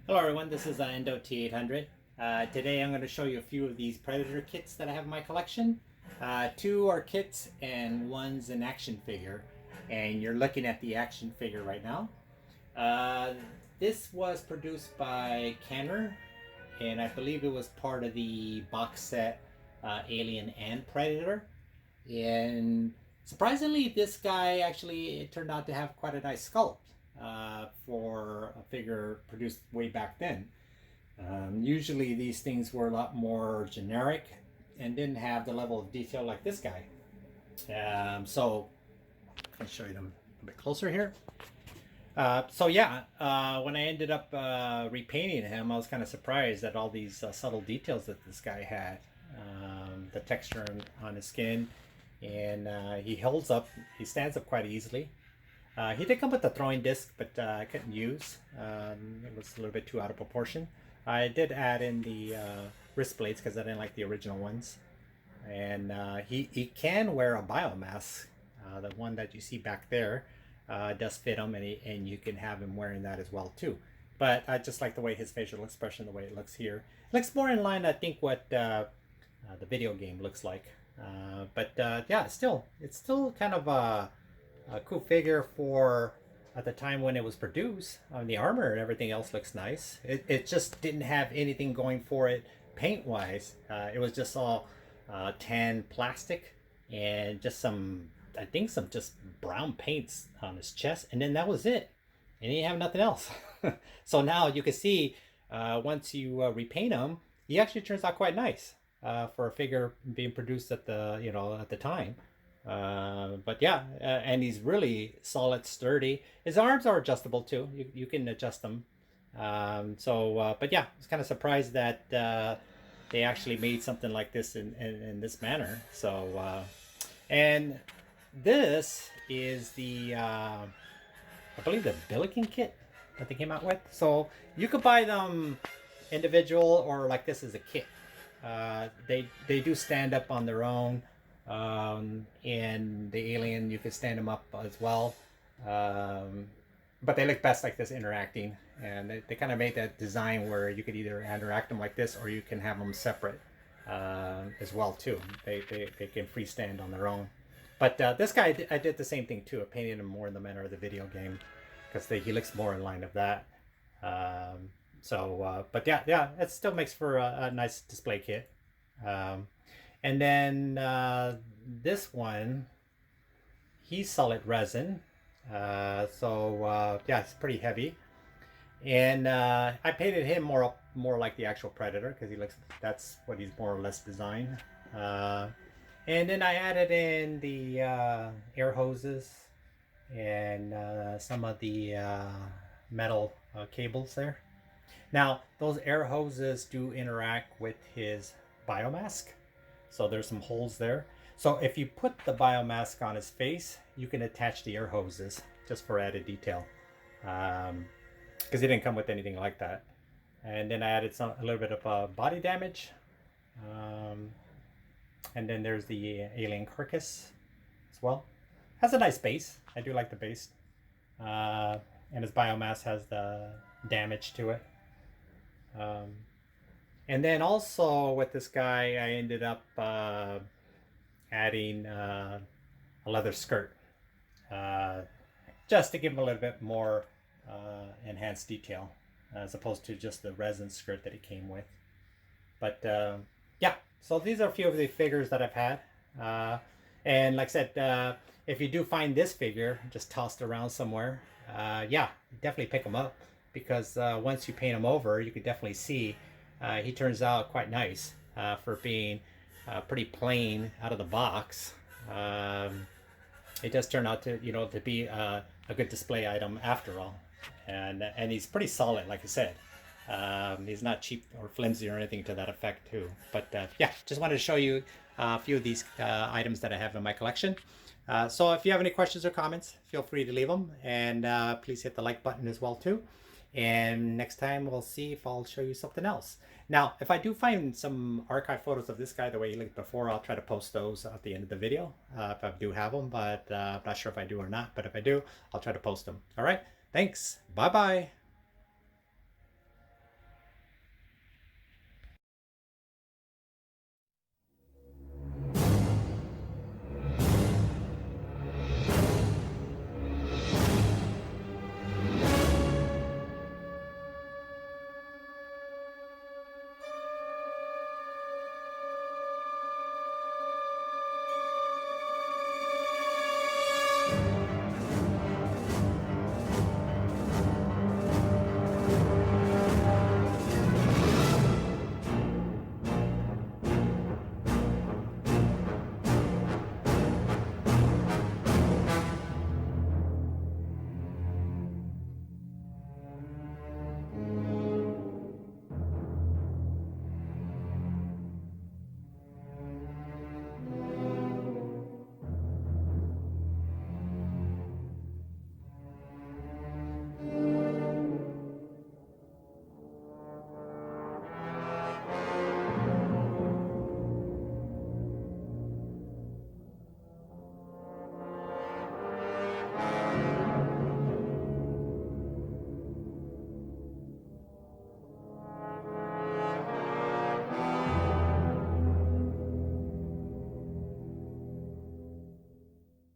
Hello everyone, this is EndoT800. Today I'm going to show you a few of these Predator kits that I have in my collection. Two are kits and one's an action figure. And you're looking at the action figure right now. This was produced by Kenner, and I believe it was part of the box set Alien and Predator. And surprisingly, this guy actually it turned out to have quite a nice sculpt for a figure produced way back then. Usually these things were a lot more generic and didn't have the level of detail like this guy. So I'll show you them a bit closer here. When I ended up repainting him, I was kind of surprised at all these subtle details that this guy had. The texture on his skin, and he holds up, he stands up quite easily. He did come with a throwing disc, but I couldn't use. It was a little bit too out of proportion. I did add in the wrist blades because I didn't like the original ones. And he can wear a biomask. The one that you see back there does fit him, and you can have him wearing that as well too. But I just like the way his facial expression, the way it looks here. It looks more in line, I think, what the video game looks like. Yeah, it's still kind of a cool figure for at the time when it was produced. The armor and everything else looks nice. It just didn't have anything going for it paint wise. It was just all tan plastic and just some, I think, some just brown paints on his chest, and then that was it, and he didn't have nothing else. So now you can see once you repaint him, he actually turns out quite nice for a figure being produced at the time. And he's really solid, sturdy. His arms are adjustable too. You can adjust them. I was kind of surprised that they actually made something like this in this manner. And this is the I believe the Billiken kit that they came out with. So you could buy them individual or like this as a kit. They do stand up on their own. And the Alien, you could stand them up as well. But they look best like this interacting. And they kind of made that design where you could either interact them like this or you can have them separate as well too. They can freestand on their own. But this guy, I did the same thing too. I painted him more in the manner of the video game because he looks more in line of that. It still makes for a nice display kit. And then this one, he's solid resin. It's pretty heavy. And I painted him more like the actual Predator because that's what he's more or less designed. And then I added in the air hoses and some of the metal cables there. Now, those air hoses do interact with his biomask. So there's some holes there. So if you put the biomask on his face, you can attach the air hoses just for added detail. Because he didn't come with anything like that. And then I added a little bit of body damage. And then there's the alien carcass as well. Has a nice base. I do like the base. And his biomass has the damage to it. And then also with this guy, I ended up adding a leather skirt just to give him a little bit more enhanced detail as opposed to just the resin skirt that it came with. But so these are a few of the figures that I've had. And like I said, if you do find this figure just tossed around somewhere, definitely pick them up because once you paint them over, you can definitely see he turns out quite nice for being pretty plain out of the box. It does turn out to be a good display item after all, and he's pretty solid, like I said. He's not cheap or flimsy or anything to that effect too. But just wanted to show you a few of these items that I have in my collection. So if you have any questions or comments, feel free to leave them, and please hit the like button as well too. And next time we'll see if I'll show you something else. Now, if I do find some archive photos of this guy the way he looked before, I'll try to post those at the end of the video if I do have them, but I'm not sure if I do or not. But if I do, I'll try to post them. All right, thanks. Bye-bye.